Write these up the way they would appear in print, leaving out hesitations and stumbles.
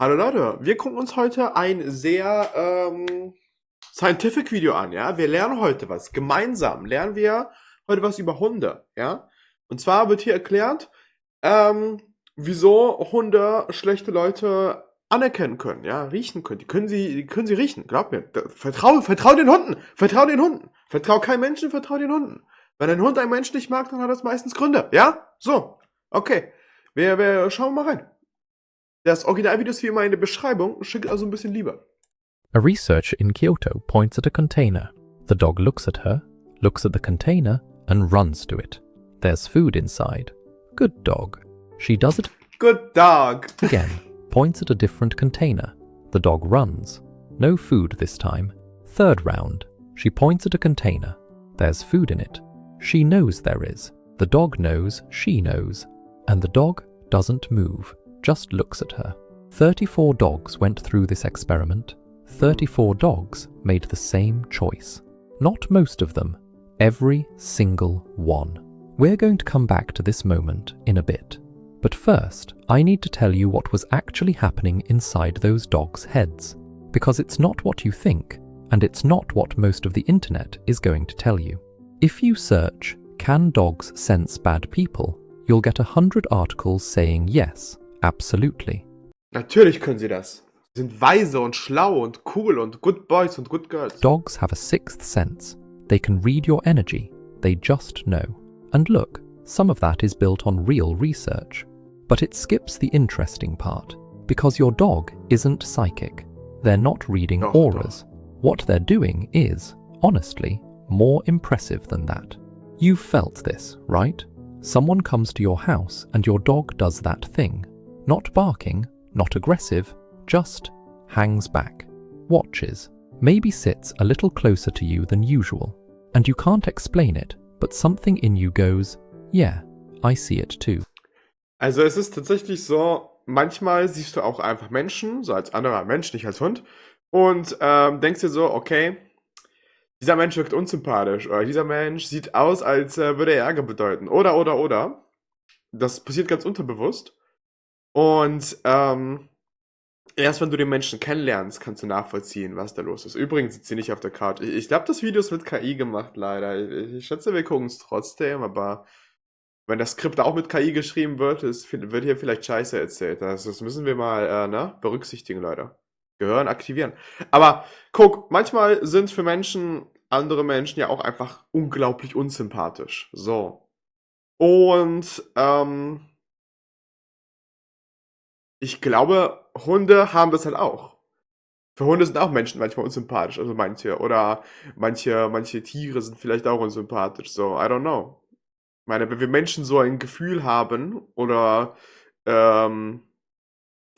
Hallo Leute, wir gucken uns heute ein sehr scientific Video an, ja? Wir lernen heute was. Gemeinsam lernen wir heute was über Hunde, ja? Und zwar wird hier erklärt, wieso Hunde schlechte Leute anerkennen können, ja? Riechen können. Die können sie riechen, glaub mir. Vertrau den Hunden! Vertrau den Hunden! Vertrau keinem Menschen, vertrau den Hunden. Wenn ein Hund einen Menschen nicht mag, dann hat das meistens Gründe, ja? So, okay. Wir schauen mal rein. Das Originalvideo ist wie immer in der Beschreibung, schickt also ein bisschen Liebe. A researcher in Kyoto points at a container. The dog looks at her, looks at the container, and runs to it. There's food inside. Good dog. She does it Good dog. again, points at a different container. The dog runs. No food this time. Third round. She points at a container. There's food in it. She knows there is. The dog knows she knows. And the dog doesn't move, just looks at her. 34 dogs went through this experiment. 34 dogs made the same choice. Not most of them, every single one. We're going to come back to this moment in a bit. But first, I need to tell you what was actually happening inside those dogs' heads. Because it's not what you think, and it's not what most of the internet is going to tell you. If you search, "Can dogs sense bad people?" you'll get 100 articles saying yes, absolutely. Natürlich können sie das. Sie sind weise und schlau und cool und good boys und good girls. Dogs have a sixth sense. They can read your energy. They just know. And look, some of that is built on real research. But it skips the interesting part, because your dog isn't psychic. They're not reading auras. What they're doing is, honestly, more impressive than that. You've felt this, right? Someone comes to your house and your dog does that thing. Not barking, not aggressive, just hangs back, watches, maybe sits a little closer to you than usual. And you can't explain it, but something in you goes, yeah, I see it too. Also es ist tatsächlich so, manchmal siehst du auch einfach Menschen, so als anderer Mensch, nicht als Hund, und denkst dir so, okay, dieser Mensch wirkt unsympathisch oder dieser Mensch sieht aus, als würde er Ärger bedeuten. Oder. Das passiert ganz unterbewusst. Und erst wenn du den Menschen kennenlernst, kannst du nachvollziehen, was da los ist. Übrigens sitzt sie nicht auf der Couch. Ich glaube, das Video ist mit KI gemacht, leider. Ich schätze, wir gucken es trotzdem, aber wenn das Skript auch mit KI geschrieben wird, wird hier vielleicht Scheiße erzählt. Das müssen wir mal berücksichtigen, Leute. Gehirn aktivieren. Aber guck, manchmal sind für Menschen andere Menschen ja auch einfach unglaublich unsympathisch. So. Und ich glaube, Hunde haben das halt auch. Für Hunde sind auch Menschen manchmal unsympathisch, also manche. Oder manche Tiere sind vielleicht auch unsympathisch. So, I don't know. Ich meine, wenn wir Menschen so ein Gefühl haben oder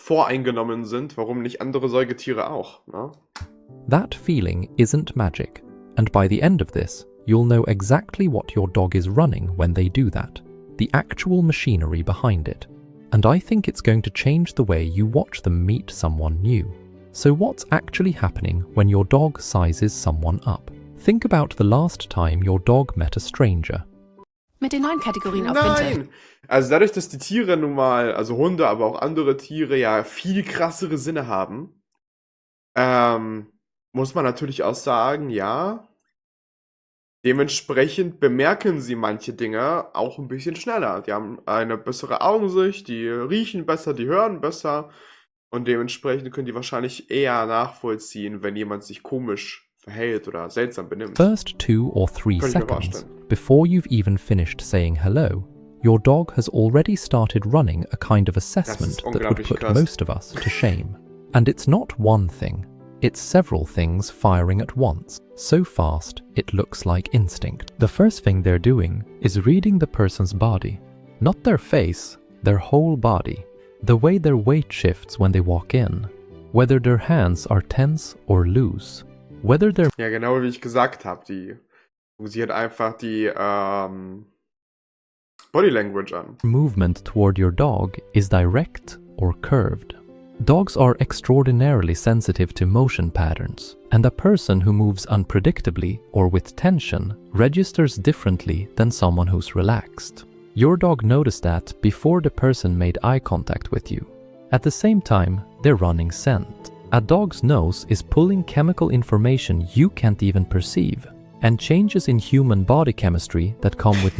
voreingenommen sind, warum nicht andere Säugetiere auch, ne? That feeling isn't magic, and by the end of this, you'll know exactly what your dog is running when they do that, the actual machinery behind it. And I think it's going to change the way you watch them meet someone new. So what's actually happening when your dog sizes someone up? Think about the last time your dog met a stranger. Mit den neuen Kategorien auf Vinted. Nein! Also dadurch, dass die Tiere nun mal, also Hunde, aber auch andere Tiere ja viel krassere Sinne haben, muss man natürlich auch sagen, ja, dementsprechend bemerken sie manche Dinge auch ein bisschen schneller. Die haben eine bessere Augensicht, die riechen besser, die hören besser und dementsprechend können die wahrscheinlich eher nachvollziehen, wenn jemand sich komisch verhält oder seltsam benimmt. First 2 or 3 Könnte ich mir seconds, vorstellen. before you've even finished saying hello, your dog has already started running a kind of assessment that would unglaublich put krass. most of us to shame. And it's not one thing, it's several things firing at once, so fast it looks like instinct. The first thing they're doing is reading the person's body. Not their face, their whole body. The way their weight shifts when they walk in. Whether their hands are tense or loose. Whether their Ja, genau wie ich gesagt habe, die fokussiert einfach die Body Language an. movement toward your dog is direct or curved. Dogs are extraordinarily sensitive to motion patterns, and a person who moves unpredictably or with tension registers differently than someone who's relaxed. Your dog noticed that before the person made eye contact with you. At the same time, they're running scent. A dog's nose is pulling chemical information you can't even perceive, and changes in human body chemistry that come with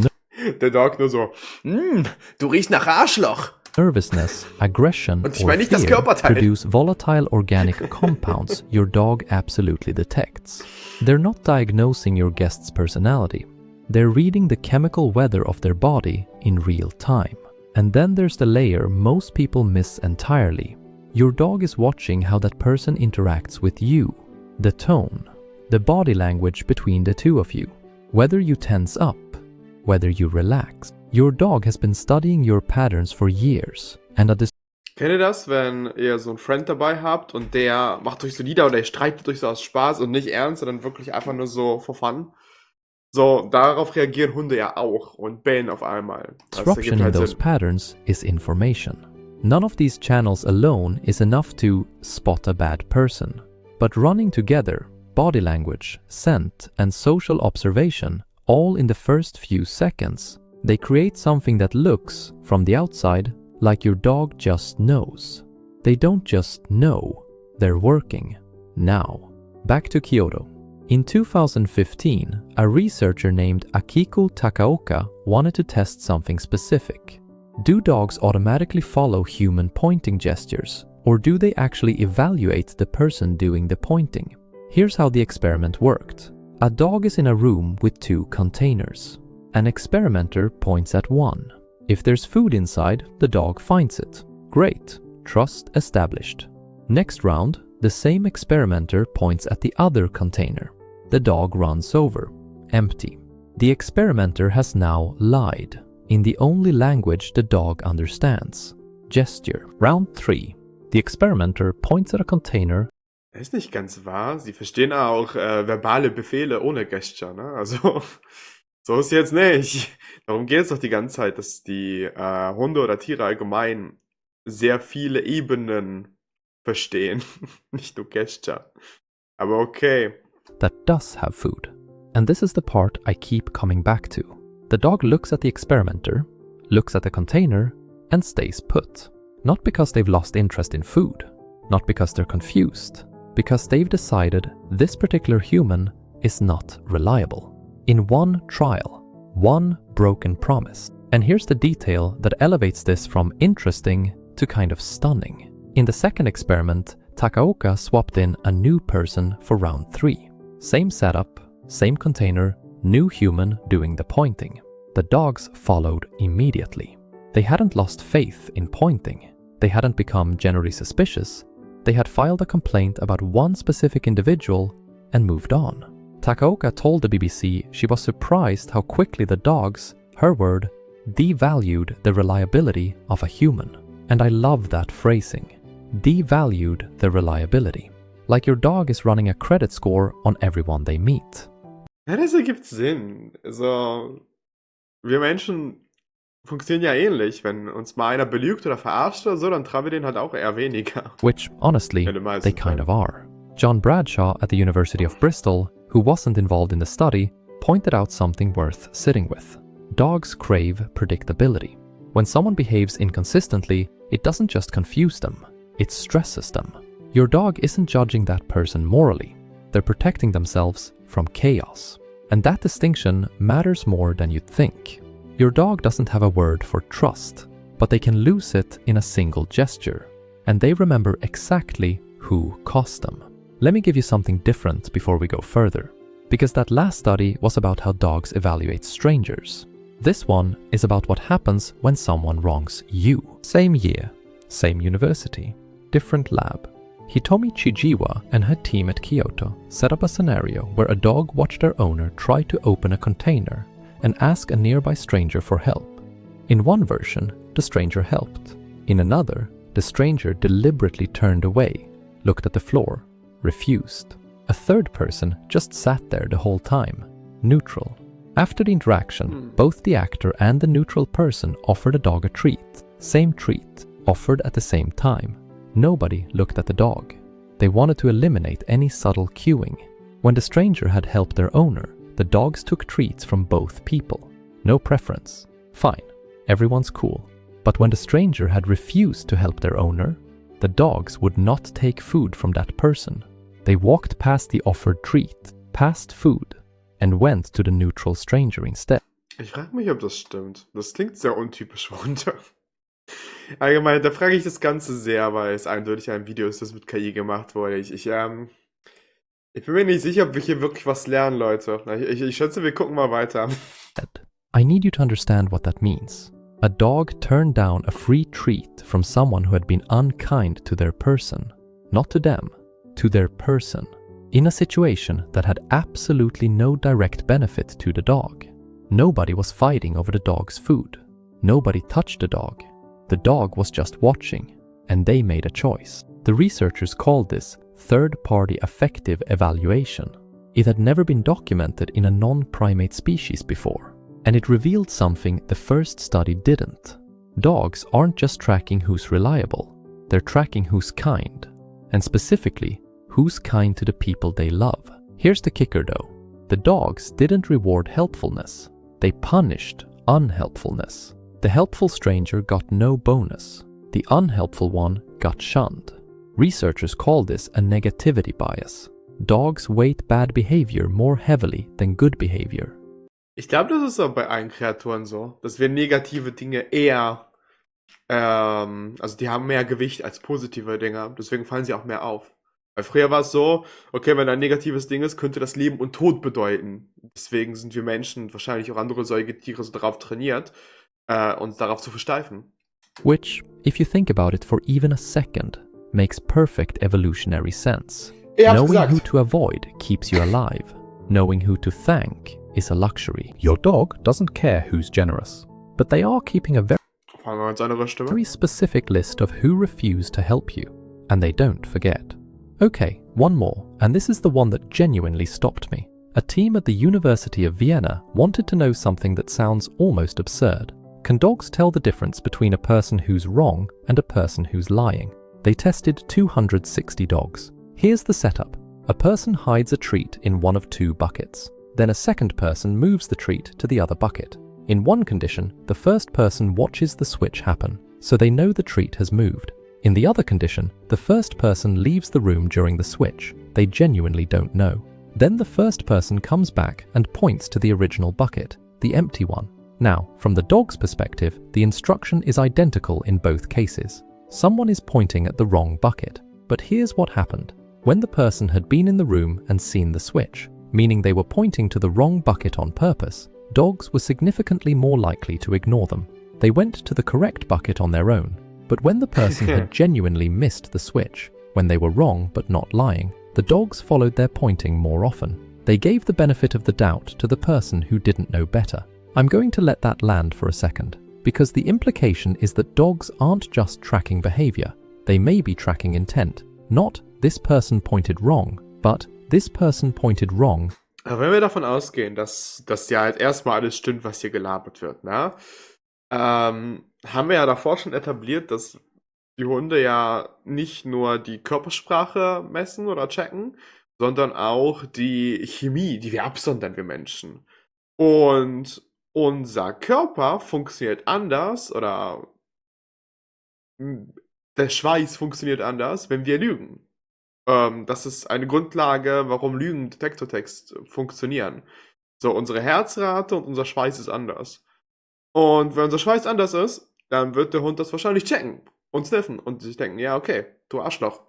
Der Dog nur so, du riechst nach Arschloch. nervousness, aggression, Und ich or meine nicht das fear Körperteil. produce volatile organic compounds your dog absolutely detects. They're not diagnosing your guest's personality. They're reading the chemical weather of their body in real time. And then there's the layer most people miss entirely. Your dog is watching how that person interacts with you. The tone, the body language between the two of you. Whether you tense up, whether you relax. Your dog has been studying your patterns for years. And Kennt ihr das, wenn ihr so einen Friend dabei habt und der macht euch so nieder oder der streitet euch so aus Spaß und nicht ernst, sondern wirklich einfach nur so for fun? So, darauf reagieren Hunde ja auch und bellen auf einmal. disruption in those patterns is information. None of these channels alone is enough to spot a bad person. But running together, body language, scent, and social observation, all in the first few seconds, they create something that looks, from the outside, like your dog just knows. They don't just know, they're working. Now, back to Kyoto. In 2015, a researcher named Akiko Takaoka wanted to test something specific. Do dogs automatically follow human pointing gestures, or do they actually evaluate the person doing the pointing? Here's how the experiment worked. A dog is in a room with two containers. An experimenter points at one. If there's food inside, the dog finds it. Great, trust established. Next round, the same experimenter points at the other container. The dog runs over. Empty. The experimenter has now lied, in the only language the dog understands. Gesture. Round 3. The experimenter points at a container. Das ist nicht ganz wahr. Sie verstehen auch verbale Befehle ohne Gesture, ne? Also, so ist jetzt nicht. Darum geht es doch die ganze Zeit, dass die Hunde oder Tiere allgemein sehr viele Ebenen verstehen. Nicht nur Gesture. Aber okay. That does have food. And this is the part I keep coming back to. The dog looks at the experimenter, looks at the container, and stays put. Not because they've lost interest in food, not because they're confused, because they've decided this particular human is not reliable. In one trial, one broken promise. And here's the detail that elevates this from interesting to kind of stunning. In the second experiment, Takaoka swapped in a new person for round 3. Same setup, same container, new human doing the pointing. The dogs followed immediately. They hadn't lost faith in pointing. They hadn't become generally suspicious. They had filed a complaint about one specific individual and moved on. Takaoka told the BBC she was surprised how quickly the dogs, her word, devalued the reliability of a human. And I love that phrasing. Devalued the reliability. Like your dog is running a credit score on everyone they meet. Ja, das ergibt Sinn. Also, wir Menschen funktionieren ja ähnlich. Wenn uns mal einer belügt oder verarscht oder so, dann trauen wir den halt auch eher weniger. Which, honestly, they kind of are. John Bradshaw at the University of Bristol, who wasn't involved in the study, pointed out something worth sitting with. Dogs crave predictability. When someone behaves inconsistently, it doesn't just confuse them, it stresses them. Your dog isn't judging that person morally. They're protecting themselves from chaos. And that distinction matters more than you'd think. Your dog doesn't have a word for trust, but they can lose it in a single gesture. And they remember exactly who cost them. Let me give you something different before we go further. Because that last study was about how dogs evaluate strangers. This one is about what happens when someone wrongs you. Same year, same university, different lab. Hitomi Chijiwa and her team at Kyoto set up a scenario where a dog watched their owner try to open a container and ask a nearby stranger for help. In one version, the stranger helped. In another, the stranger deliberately turned away, looked at the floor, refused. A third person just sat there the whole time, neutral. After the interaction, both the actor and the neutral person offered a dog a treat. Same treat, offered at the same time. Nobody looked at the dog. They wanted to eliminate any subtle cueing. When the stranger had helped their owner, the dogs took treats from both people. No preference. Fine, everyone's cool. But when the stranger had refused to help their owner, the dogs would not take food from that person. They walked past the offered treat, past food, and went to the neutral stranger instead. Ich frage mich, ob das stimmt. Das klingt sehr untypisch für Hunde. Allgemein, da frage ich das Ganze sehr, weil es eindeutig ein Video ist, das mit KI gemacht wurde. Ich bin mir nicht sicher, ob wir hier wirklich was lernen, Leute. Ich schätze, wir gucken mal weiter. I need you to understand what that means. A dog turned down a free treat from someone who had been unkind to their person. Not to them, to their person. In a situation that had absolutely no direct benefit to the dog. Nobody was fighting over the dog's food. Nobody touched the dog. The dog was just watching, and they made a choice. The researchers called this third-party affective evaluation. It had never been documented in a non-primate species before, and it revealed something the first study didn't. Dogs aren't just tracking who's reliable, they're tracking who's kind, and specifically, who's kind to the people they love. Here's the kicker though. The dogs didn't reward helpfulness. They punished unhelpfulness. The helpful stranger got no bonus. The unhelpful one got shunned. Researchers call this a negativity bias. Dogs weight bad behavior more heavily than good behavior. Ich glaube, das ist auch bei allen Kreaturen so, dass wir negative Dinge eher, also die haben mehr Gewicht als positive Dinge, deswegen fallen sie auch mehr auf. Weil früher war es so, okay, wenn ein negatives Ding ist, könnte das Leben und Tod bedeuten. Deswegen sind wir Menschen und wahrscheinlich auch andere Säugetiere so darauf trainiert, uns darauf zu versteifen. Which, if you think about it for even a second, makes perfect evolutionary sense. Knowing who to avoid keeps you alive. Knowing who to thank is a luxury. Your dog doesn't care who's generous, but they are keeping a very specific list of who refused to help you, and they don't forget. Okay, one more, and this is the one that genuinely stopped me. A team at the University of Vienna wanted to know something that sounds almost absurd. Can dogs tell the difference between a person who's wrong and a person who's lying? They tested 260 dogs. Here's the setup. A person hides a treat in one of two buckets. Then a second person moves the treat to the other bucket. In one condition, the first person watches the switch happen, so they know the treat has moved. In the other condition, the first person leaves the room during the switch. They genuinely don't know. Then the first person comes back and points to the original bucket, the empty one. Now, from the dog's perspective, the instruction is identical in both cases. Someone is pointing at the wrong bucket. But here's what happened. When the person had been in the room and seen the switch, meaning they were pointing to the wrong bucket on purpose, dogs were significantly more likely to ignore them. They went to the correct bucket on their own. But when the person had genuinely missed the switch, when they were wrong but not lying, the dogs followed their pointing more often. They gave the benefit of the doubt to the person who didn't know better. I'm going to let that land for a second, because the implication is that dogs aren't just tracking behavior. They may be tracking intent. Not this person pointed wrong, but this person pointed wrong. Aber wenn wir davon ausgehen, dass ja halt erstmal alles stimmt, was hier gelabert wird, ne? Haben wir ja davor schon etabliert, dass die Hunde ja nicht nur die Körpersprache messen oder checken, sondern auch die Chemie, die wir absondern, wir Menschen. Und unser Körper funktioniert anders oder der Schweiß funktioniert anders, wenn wir lügen. Das ist eine Grundlage, warum Lügendetektortext funktionieren. So, unsere Herzrate und unser Schweiß ist anders. Und wenn unser Schweiß anders ist, dann wird der Hund das wahrscheinlich checken und sniffen und sich denken, ja, okay, du Arschloch.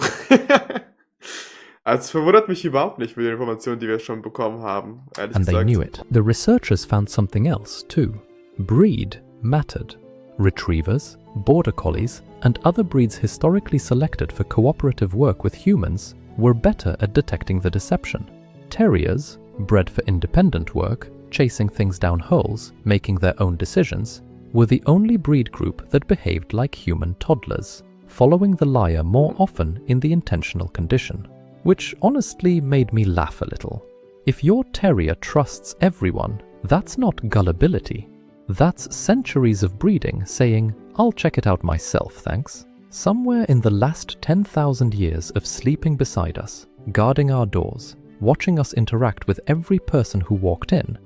Also es verwundert mich überhaupt nicht mit den Informationen, die wir schon bekommen haben, ehrlich And gesagt. they knew it. The researchers found something else too. Breed mattered. Retrievers, border collies, and other breeds historically selected for cooperative work with humans were better at detecting the deception. Terriers, bred for independent work, chasing things down holes, making their own decisions, were the only breed group that behaved like human toddlers, following the liar more often in the intentional condition. Which honestly made me laugh a little. If your terrier trusts everyone, that's not gullibility. That's centuries of breeding saying, I'll check it out myself, thanks. Somewhere in the last 10,000 years of sleeping beside us, guarding our doors, watching us interact with every person who walked in,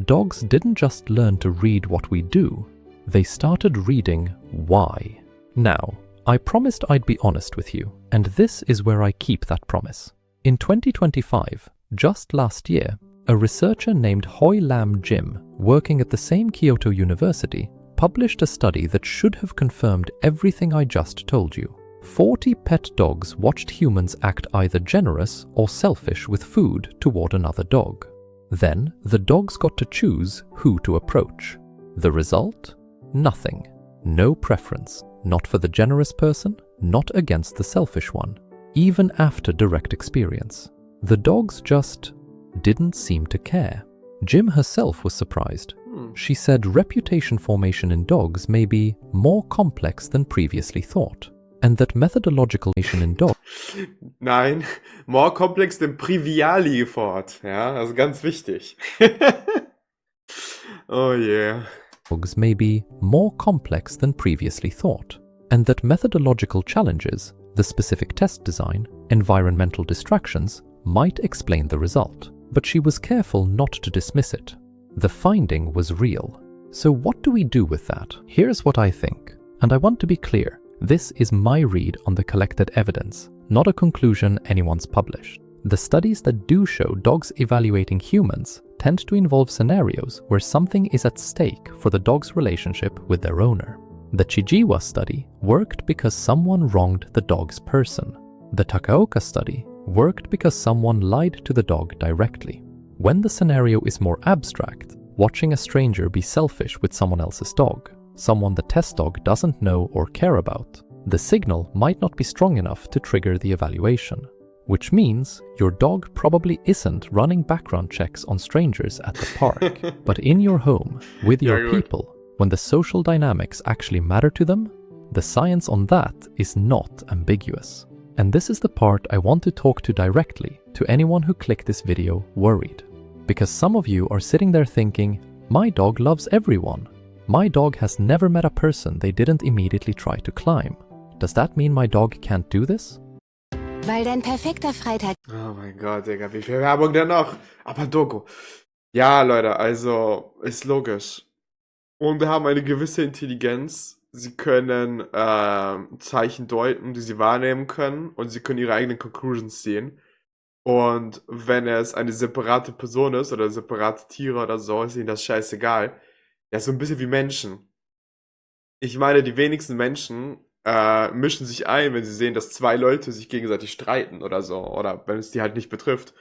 dogs didn't just learn to read what we do, they started reading why. Now, I promised I'd be honest with you, and this is where I keep that promise. In 2025, just last year, a researcher named Hoi Lam Jim, working at the same Kyoto University, published a study that should have confirmed everything I just told you. 40 pet dogs watched humans act either generous or selfish with food toward another dog. Then, the dogs got to choose who to approach. The result? Nothing. No preference. Not for the generous person, not against the selfish one. Even after direct experience. The dogs just didn't seem to care. Jim herself was surprised. She said reputation formation in dogs may be more complex than previously thought, and that methodological formation in dogs Nein, more complex than previously thought. Ja, das ist ganz wichtig. Oh yeah. may be more complex than previously thought, and that methodological challenges, the specific test design, environmental distractions, might explain the result. But she was careful not to dismiss it. The finding was real. So what do we do with that? Here's what I think, and I want to be clear. This is my read on the collected evidence, not a conclusion anyone's published. The studies that do show dogs evaluating humans tend to involve scenarios where something is at stake for the dog's relationship with their owner. The Chijiwa study worked because someone wronged the dog's person. The Takaoka study worked because someone lied to the dog directly. When the scenario is more abstract, watching a stranger be selfish with someone else's dog, someone the test dog doesn't know or care about, the signal might not be strong enough to trigger the evaluation. Which means your dog probably isn't running background checks on strangers at the park, but in your home, with your people, when the social dynamics actually matter to them, the science on that is not ambiguous. And this is the part I want to talk to directly to anyone who clicked this video worried. Because some of you are sitting there thinking, my dog loves everyone. My dog has never met a person they didn't immediately try to climb. Does that mean my dog can't do this? Weil dein perfekter Freitag. Oh mein Gott, Digga, wie viel Werbung denn noch? Aber Doku. Ja, Leute, also ist logisch. Und wir haben eine gewisse Intelligenz. Sie können Zeichen deuten, die sie wahrnehmen können, und sie können ihre eigenen Conclusions ziehen. Und wenn es eine separate Person ist oder separate Tiere oder so, ist ihnen das scheißegal. Ja, so ein bisschen wie Menschen. Ich meine, die wenigsten Menschen mischen sich ein, wenn sie sehen, dass zwei Leute sich gegenseitig streiten oder so, oder wenn es die halt nicht betrifft.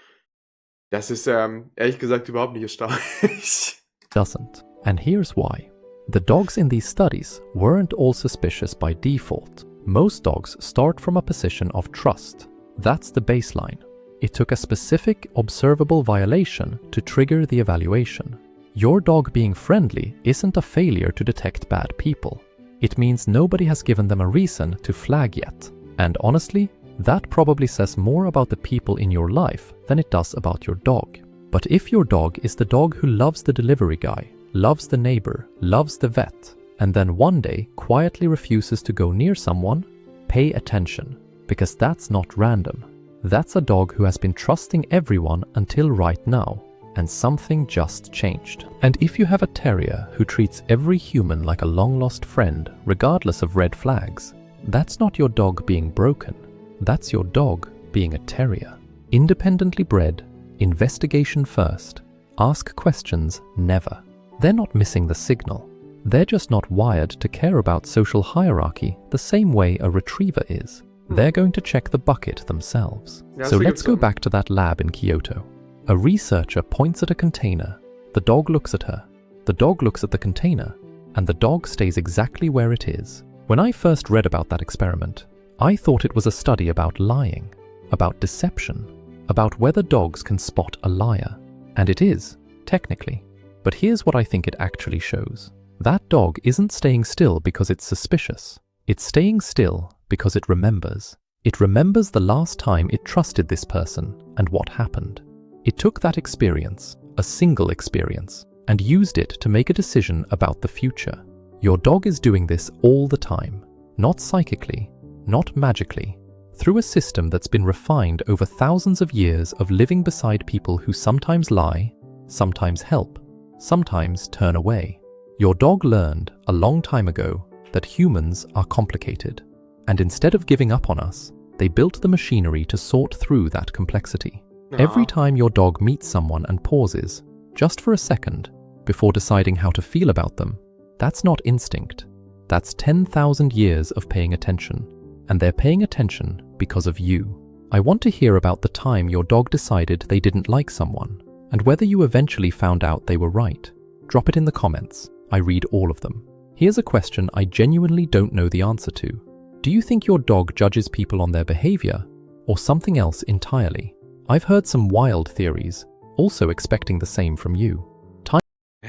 Das ist ehrlich gesagt überhaupt nicht erstaunlich. Doesn't. And here's why. The dogs in these studies weren't all suspicious by default. Most dogs start from a position of trust. That's the baseline. It took a specific, observable violation to trigger the evaluation. Your dog being friendly isn't a failure to detect bad people. It means nobody has given them a reason to flag yet. And honestly, that probably says more about the people in your life than it does about your dog. But if your dog is the dog who loves the delivery guy, loves the neighbor, loves the vet, and then one day quietly refuses to go near someone, pay attention, because that's not random. That's a dog who has been trusting everyone until right now, and something just changed. And if you have a terrier who treats every human like a long-lost friend, regardless of red flags, that's not your dog being broken. That's your dog being a terrier. Independently bred, investigation first, ask questions never. They're not missing the signal. They're just not wired to care about social hierarchy the same way a retriever is. They're going to check the bucket themselves. So let's go back to that lab in Kyoto. A researcher points at a container. The dog looks at her. The dog looks at the container. And the dog stays exactly where it is. When I first read about that experiment, I thought it was a study about lying, about deception, about whether dogs can spot a liar. And it is, technically. But here's what I think it actually shows. That dog isn't staying still because it's suspicious. It's staying still because it remembers. It remembers the last time it trusted this person and what happened. It took that experience, a single experience, and used it to make a decision about the future. Your dog is doing this all the time, not psychically, not magically, through a system that's been refined over thousands of years of living beside people who sometimes lie, sometimes help, sometimes turn away. Your dog learned a long time ago that humans are complicated, And instead of giving up on us, they built the machinery to sort through that complexity. Ja. Every time your dog meets someone and pauses, just for a second, before deciding how to feel about them, that's not instinct. That's 10,000 years of paying attention. And they're paying attention because of you. I want to hear about the time your dog decided they didn't like someone, and whether you eventually found out they were right. Drop it in the comments. I read all of them. Here's a question I genuinely don't know the answer to. Do you think your dog judges people on their behavior, or something else entirely? I've heard some wild theories, also expecting the same from you.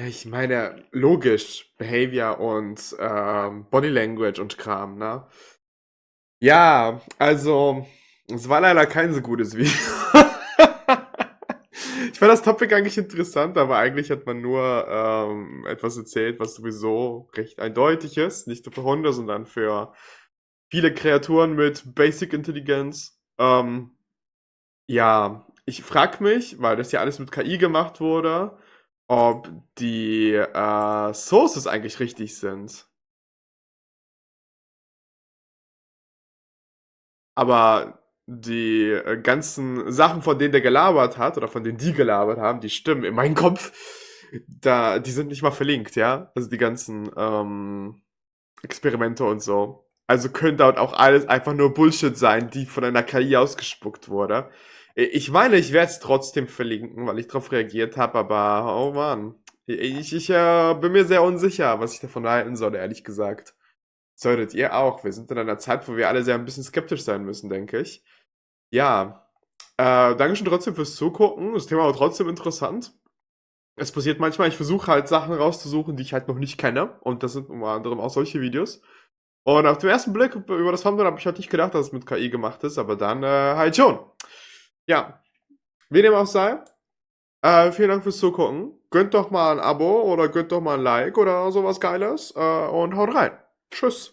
Ich meine, logisch, Behavior und Body Language und Kram, ne? Ja, also, es war leider kein so gutes Video. Ich fand das Topic eigentlich interessant, aber eigentlich hat man nur etwas erzählt, was sowieso recht eindeutig ist. Nicht nur für Hunde, sondern für viele Kreaturen mit Basic Intelligenz. Ja, ich frag mich, weil das ja alles mit KI gemacht wurde, ob die Sources eigentlich richtig sind. Aber die ganzen Sachen, von denen der gelabert hat, oder von denen die gelabert haben, die stimmen in meinem Kopf, die sind nicht mal verlinkt, ja? Also die ganzen Experimente und so. Also könnte dort auch alles einfach nur Bullshit sein, die von einer KI ausgespuckt wurde. Ich meine, ich werde es trotzdem verlinken, weil ich darauf reagiert habe, aber oh Mann. Ich bin mir sehr unsicher, was ich davon halten soll, ehrlich gesagt. Solltet ihr auch. Wir sind in einer Zeit, wo wir alle sehr ein bisschen skeptisch sein müssen, denke ich. Ja, Dankeschön trotzdem fürs Zugucken. Das Thema war trotzdem interessant. Es passiert manchmal, ich versuche halt Sachen rauszusuchen, die ich halt noch nicht kenne. Und das sind unter anderem auch solche Videos. Und auf den ersten Blick über das Thumbnail habe ich halt nicht gedacht, dass es mit KI gemacht ist, aber dann halt schon. Ja, wie dem auch sei, vielen Dank fürs Zugucken. Gönnt doch mal ein Abo oder gönnt doch mal ein Like oder sowas Geiles und haut rein. Tschüss.